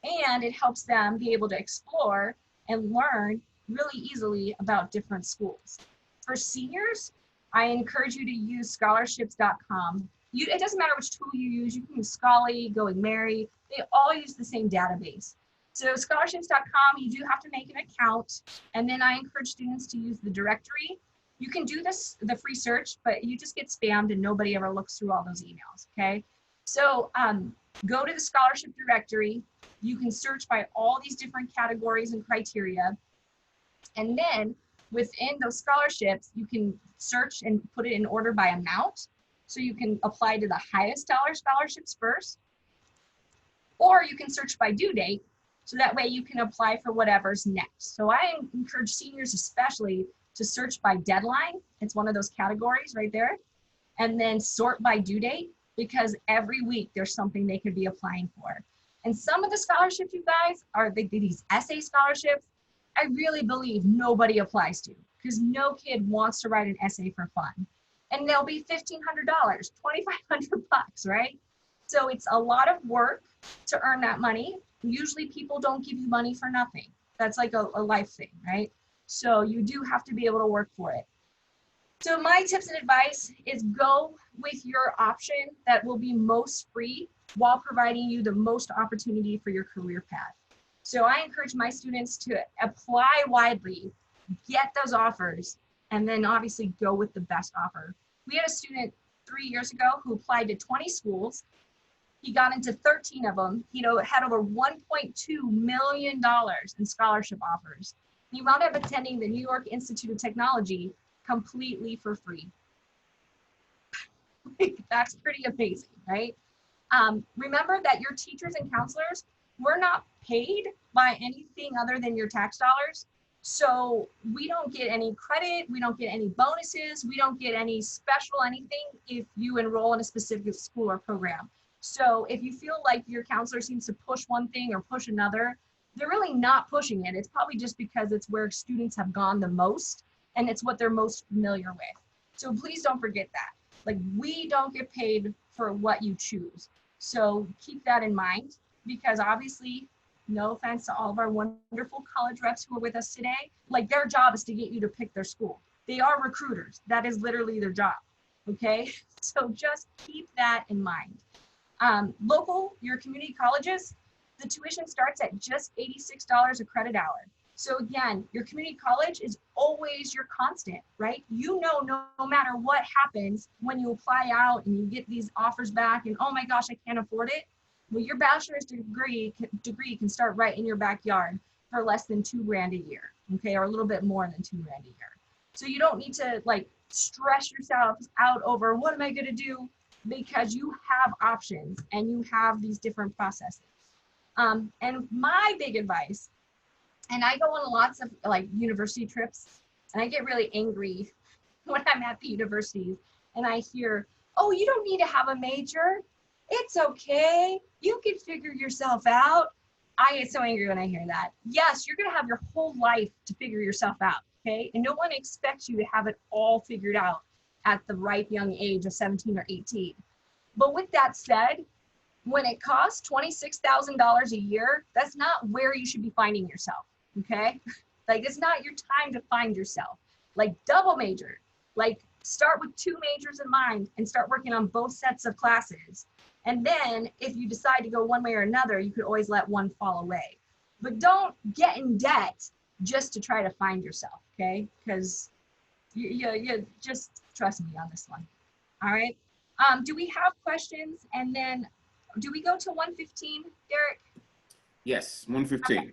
and it helps them be able to explore and learn really easily about different schools. For seniors, I encourage you to use scholarships.com. It doesn't matter which tool you use. You can use Scholly, Going Merry. They all use the same database. So scholarships.com, you do have to make an account. And then I encourage students to use the directory. You can do this, the free search, but you just get spammed and nobody ever looks through all those emails, okay? So go to the scholarship directory. You can search by all these different categories and criteria. And then within those scholarships, you can search and put it in order by amount. So you can apply to the highest dollar scholarships first, or you can search by due date. So that way you can apply for whatever's next. So I encourage seniors especially to search by deadline. It's one of those categories right there. and then sort by due date, because every week there's something they could be applying for. And some of the scholarships, you guys, are these essay scholarships. I really believe nobody applies to, because no kid wants to write an essay for fun. And they'll be $1,500, $2,500, right? So it's a lot of work to earn that money. Usually people don't give you money for nothing. That's like a life thing, right? So you do have to be able to work for it. So my tips and advice is go with your option that will be most free while providing you the most opportunity for your career path. So I encourage my students to apply widely, get those offers, and then obviously go with the best offer. We had a student 3 years ago who applied to 20 schools. He got into 13 of them. He had over $1.2 million in scholarship offers. He wound up attending the New York Institute of Technology completely for free. That's pretty amazing, right? Remember that your teachers and counselors were not paid by anything other than your tax dollars. So we don't get any credit, we don't get any bonuses, we don't get any special anything if you enroll in a specific school or program. So if you feel like your counselor seems to push one thing or push another, they're really not pushing it. It's probably just because it's where students have gone the most and it's what they're most familiar with. So please don't forget that. Like, we don't get paid for what you choose. So keep that in mind, because obviously, no offense to all of our wonderful college reps who are with us today, like, their job is to get you to pick their school. They are recruiters. That is literally their job, okay? So just keep that in mind. Your community colleges, the tuition starts at just $86 a credit hour. So again, your community college is always your constant, right? You know, no matter what happens when you apply out and you get these offers back and, oh my gosh, I can't afford it. Well, your bachelor's degree can start right in your backyard for less than $2,000 a year, okay? Or a little bit more than $2,000 a year. So you don't need to like stress yourself out over what am I gonna do, because you have options and you have these different processes. And my big advice, and I go on lots of like university trips, and I get really angry when I'm at the universities and I hear, oh, you don't need to have a major. It's okay. You can figure yourself out. I get so angry when I hear that. Yes, you're going to have your whole life to figure yourself out, okay? And no one expects you to have it all figured out at the ripe young age of 17 or 18. But with that said, when it costs $26,000 a year, that's not where you should be finding yourself, okay? Like, it's not your time to find yourself. Like, double major. Like, start with 2 majors in mind and start working on both sets of classes. And then if you decide to go one way or another, you could always let one fall away. But don't get in debt just to try to find yourself, okay? Because you just trust me on this one. All right. Do we have questions? And then do we go to 115, Derek? Yes, 115.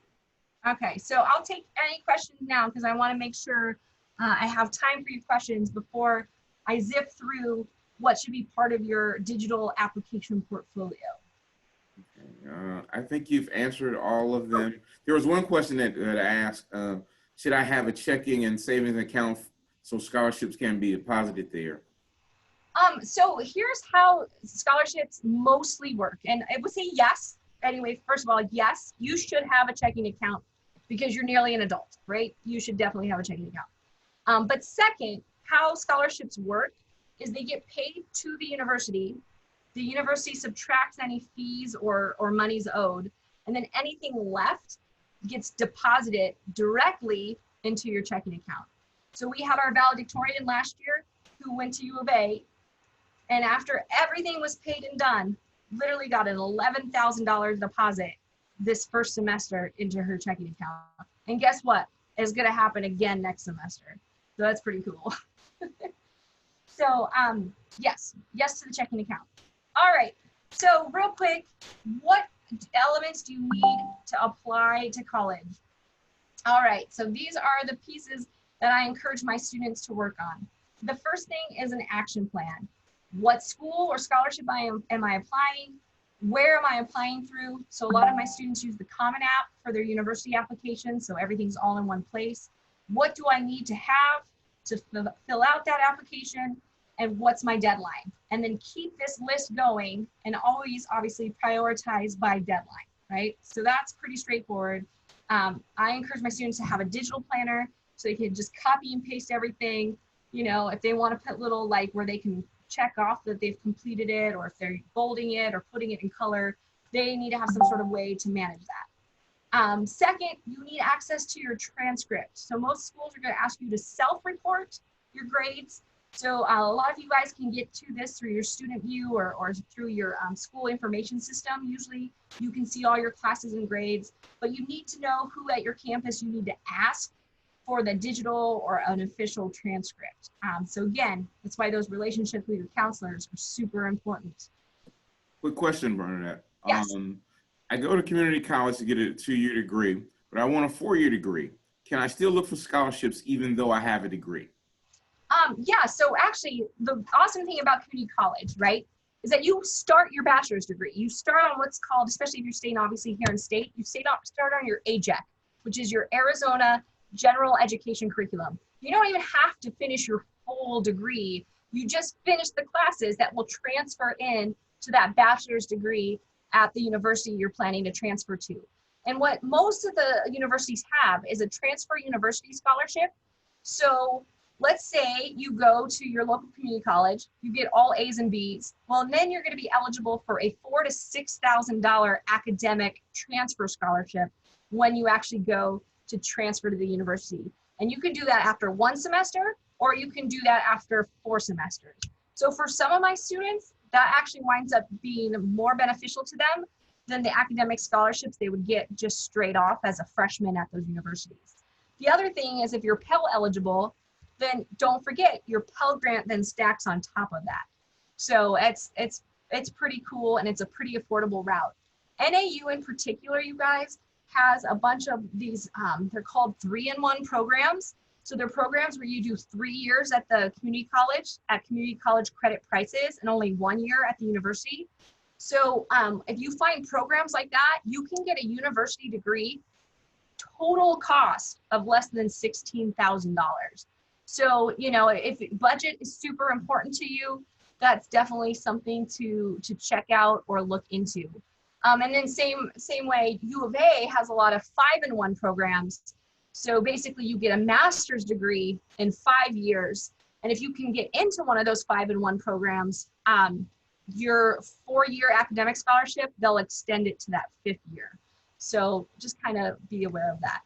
Okay, so I'll take any questions now because I want to make sure I have time for your questions before I zip through what should be part of your digital application portfolio. I think you've answered all of them. There was one question that I asked, should I have a checking and savings account so scholarships can be deposited there? So here's how scholarships mostly work. And I would say yes. Anyway, first of all, yes, you should have a checking account because you're nearly an adult, right? You should definitely have a checking account. But second, how scholarships work is they get paid to the university. The university subtracts any fees or monies owed, and then anything left gets deposited directly into your checking account. So we had our valedictorian last year who went to U of A, and after everything was paid and done, literally got an $11,000 deposit this first semester into her checking account. And guess what? It's going to happen again next semester. So that's pretty cool. So yes to the checking account. All right. So real quick, what elements do you need to apply to college? All right. So these are the pieces that I encourage my students to work on. The first thing is an action plan. What school or scholarship am I applying? Where am I applying through? So a lot of my students use the Common App for their university application, so everything's all in one place. What do I need to have to fill out that application? and what's my deadline? And then keep this list going and always obviously prioritize by deadline, right? So that's pretty straightforward. I encourage my students to have a digital planner so they can just copy and paste everything. You know, if they want to put little like where they can check off that they've completed it, or if they're bolding it or putting it in color, they need to have some sort of way to manage that. Second, you need access to your transcript. So most schools are going to ask you to self-report your grades. So a lot of you guys can get to this through your student view or through your school information system. Usually you can see all your classes and grades, but you need to know who at your campus you need to ask for the digital or an official transcript. So again, that's why those relationships with your counselors are super important. Quick question, Bernadette. Yes. I go to community college to get a 2-year degree, but I want a 4-year degree. Can I still look for scholarships even though I have a degree? Yeah, so actually the awesome thing about community college, right, is that you start your bachelor's degree. You start on what's called, especially if you're staying obviously here in state, you start on your AJEC, which is your Arizona General Education Curriculum. You don't even have to finish your full degree. You just finish the classes that will transfer in to that bachelor's degree at the university you're planning to transfer to. And what most of the universities have is a transfer university scholarship. So let's say you go to your local community college, you get all A's and B's. Well, and then you're going to be eligible for a $4,000 to $6,000 academic transfer scholarship when you actually go to transfer to the university. And you can do that after 1 semester, or you can do that after 4 semesters. So for some of my students, that actually winds up being more beneficial to them than the academic scholarships they would get just straight off as a freshman at those universities. The other thing is, if you're Pell eligible, then don't forget your Pell Grant then stacks on top of that. So it's pretty cool, and it's a pretty affordable route. NAU in particular, you guys, has a bunch of these, they're called 3-in-1 programs. So they're programs where you do 3 years at the community college at community college credit prices and only 1 year at the university. So if you find programs like that, you can get a university degree total cost of less than $16,000. So, you know, if budget is super important to you, that's definitely something to check out or look into. And then same way, U of A has a lot of 5-in-1 programs. So basically you get a master's degree in 5 years. And if you can get into one of those 5-in-1 programs, your 4-year academic scholarship, they'll extend it to that 5th year. So just kind of be aware of that.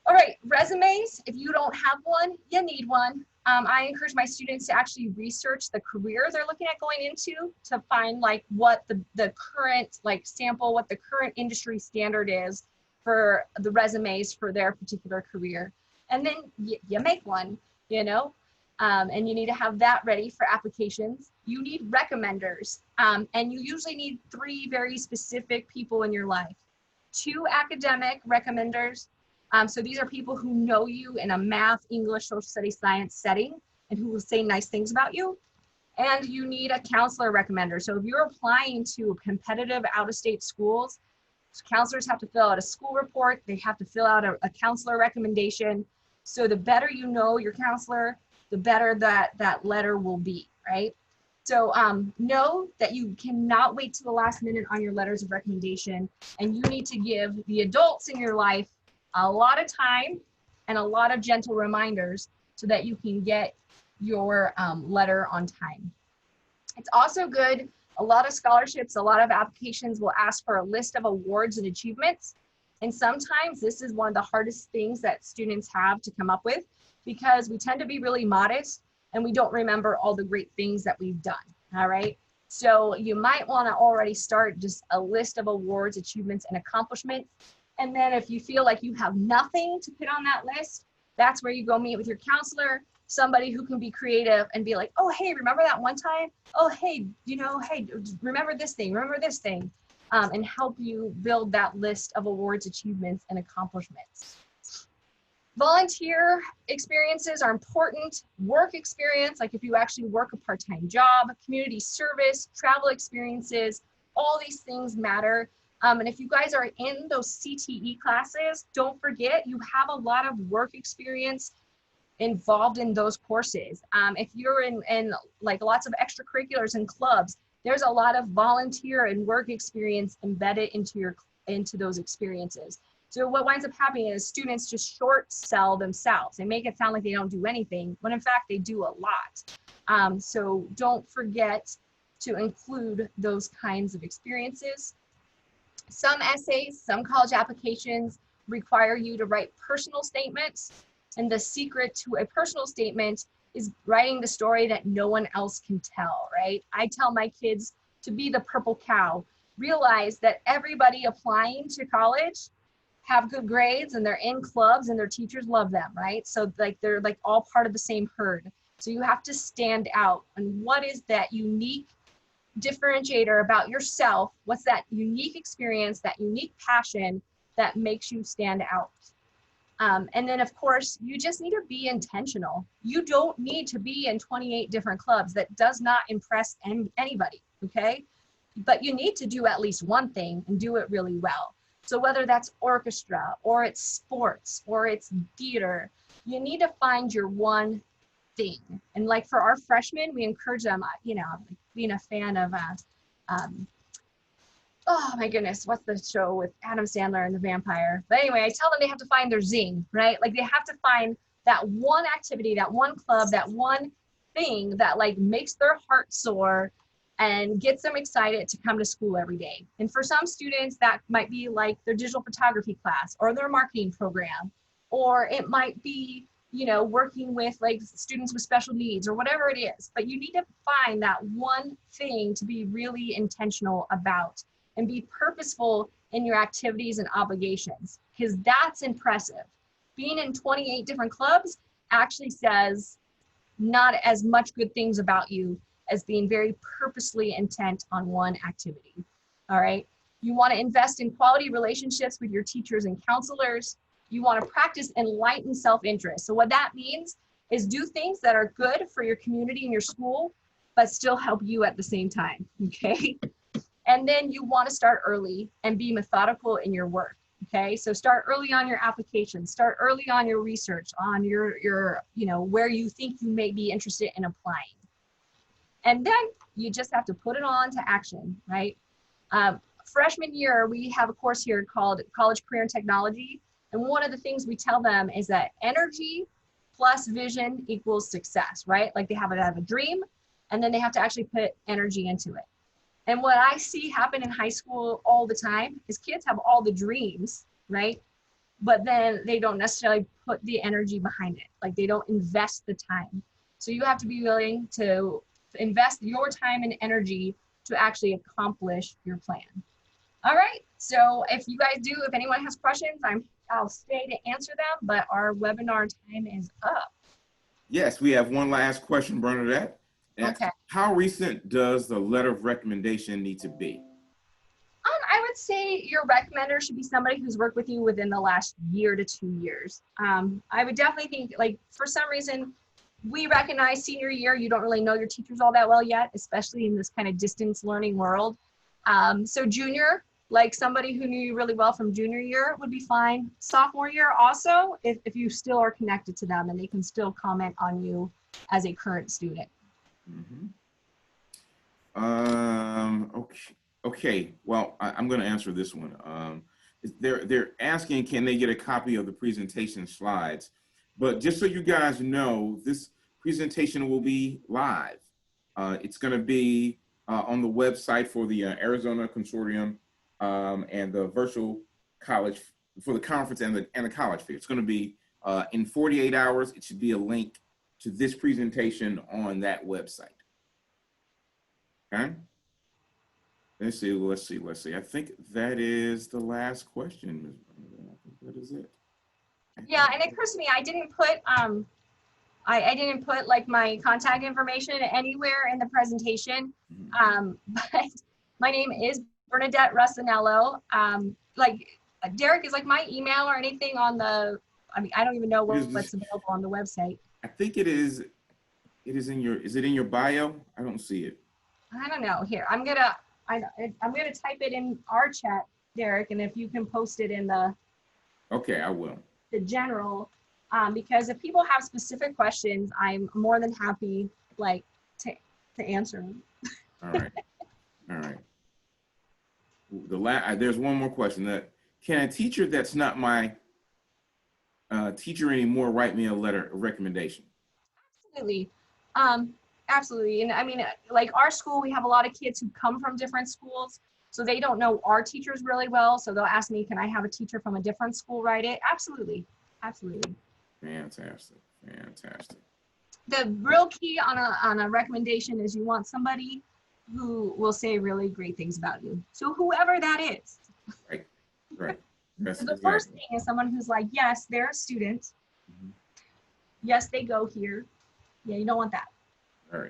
All right, resumes. If you don't have one, you need one. I encourage my students to actually research the career they're looking at going into to find like what the current like sample, what the current industry standard is for the resumes for their particular career. And then you make one, you know, and you need to have that ready for applications. You need recommenders, and you usually need 3 very specific people in your life. 2 academic recommenders. So these are people who know you in a math, English, social studies, science setting, and who will say nice things about you. And you need a counselor recommender. So if you're applying to competitive out-of-state schools, counselors have to fill out a school report. They have to fill out a counselor recommendation. So the better you know your counselor, the better that letter will be, right? So know that you cannot wait to the last minute on your letters of recommendation, and you need to give the adults in your life a lot of time and a lot of gentle reminders so that you can get your letter on time. It's also good, a lot of scholarships, a lot of applications will ask for a list of awards and achievements. And sometimes this is one of the hardest things that students have to come up with, because we tend to be really modest and we don't remember all the great things that we've done, all right? So you might wanna already start just a list of awards, achievements, and accomplishments. And then if you feel like you have nothing to put on that list, that's where you go meet with your counselor, somebody who can be creative and be like, oh, hey, remember that one time? Oh, hey, you know, hey, remember this thing, and help you build that list of awards, achievements, and accomplishments. Volunteer experiences are important. Work experience, like if you actually work a part-time job, community service, travel experiences, all these things matter. And if you guys are in those CTE classes, don't forget you have a lot of work experience involved in those courses. If you're in like lots of extracurriculars and clubs, there's a lot of volunteer and work experience embedded into those experiences. So what winds up happening is students just short sell themselves. They make it sound like they don't do anything, when in fact they do a lot. So don't forget to include those kinds of experiences. Some essays, some college applications require you to write personal statements. And the secret to a personal statement is writing the story that no one else can tell, right? I tell my kids to be the purple cow. Realize that everybody applying to college have good grades and they're in clubs and their teachers love them, right? So like they're like all part of the same herd. So you have to stand out. And what is that unique differentiator about yourself? What's that unique experience, that unique passion that makes you stand out? And then of course, you just need to be intentional. You don't need to be in 28 different clubs. That does not impress anybody, okay? But you need to do at least one thing and do it really well. So whether that's orchestra or it's sports or it's theater, you need to find your one thing. And like for our freshmen, we encourage them, you know, being a fan of, oh my goodness, what's the show with Adam Sandler and the vampire? But anyway, I tell them they have to find their zing, right? Like they have to find that one activity, that one club, that one thing that like makes their heart soar and gets them excited to come to school every day. And for some students, that might be like their digital photography class or their marketing program, or it might be, you know, working with like students with special needs or whatever it is. But you need to find that one thing to be really intentional about and be purposeful in your activities and obligations, because that's impressive. Being in 28 different clubs actually says not as much good things about you as being very purposely intent on one activity. All right. You want to invest in quality relationships with your teachers and counselors. You want to practice enlightened self-interest. So what that means is do things that are good for your community and your school, but still help you at the same time. Okay. And then you want to start early and be methodical in your work. Okay. So start early on your application, start early on your research on your, you know, where you think you may be interested in applying. And then you just have to put it on to action, right? Freshman year, we have a course here called College Career and Technology. And one of the things we tell them is that energy plus vision equals success, right? Like they have to have a dream and then they have to actually put energy into it. And what I see happen in high school all the time is kids have all the dreams, right? But then they don't necessarily put the energy behind it. Like they don't invest the time. So you have to be willing to invest your time and energy to actually accomplish your plan. All right, so if you guys do, if anyone has questions, I'll stay to answer them, but our webinar time is up. Yes, we have one last question, Bernadette. Okay. How recent does the letter of recommendation need to be? I would say your recommender should be somebody who's worked with you within the last year to 2 years. I would definitely think, like, for some reason, we recognize senior year, you don't really know your teachers all that well yet, especially in this kind of distance learning world. So junior, like somebody who knew you really well from junior year would be fine. Sophomore year also, if you still are connected to them and they can still comment on you as a current student. Mm-hmm. Okay. Well, I'm going to answer this one. They're asking, can they get a copy of the presentation slides? But just so you guys know, this presentation will be live. It's going to be on the website for the Arizona Consortium and the virtual college for the conference and the college fair. It's going to be in 48 hours. It should be a link to this presentation on that website. Okay. Let's see. I think that is the last question, Ms. Bernadette. I think that is it. Yeah, and it occurs to me, I didn't put I didn't put like my contact information anywhere in the presentation. But my name is Bernadette Russinello. Like Derek, is like my email or anything on the, I mean, I don't even know what's available on the website. I think it is in your, is it in your bio? I don't see it. I don't know. Here, I'm gonna type it in our chat, Derek, and if you can post it in the. Okay, I will. The general, Because if people have specific questions, I'm more than happy like to answer them. All right. All right. There's one more question. That can a teacher that's not my teacher anymore write me a letter of recommendation? Absolutely. Absolutely. And I mean, like our school, we have a lot of kids who come from different schools, so they don't know our teachers really well. So they'll ask me, can I have a teacher from a different school write it? Absolutely. Absolutely. Fantastic. Fantastic. The real key on a recommendation is you want somebody who will say really great things about you. So whoever that is. Right. Right. That's The exactly. first thing is someone who's like, yes, they're a student. Mhm. Yes, they go here. Yeah, you don't want that. All right.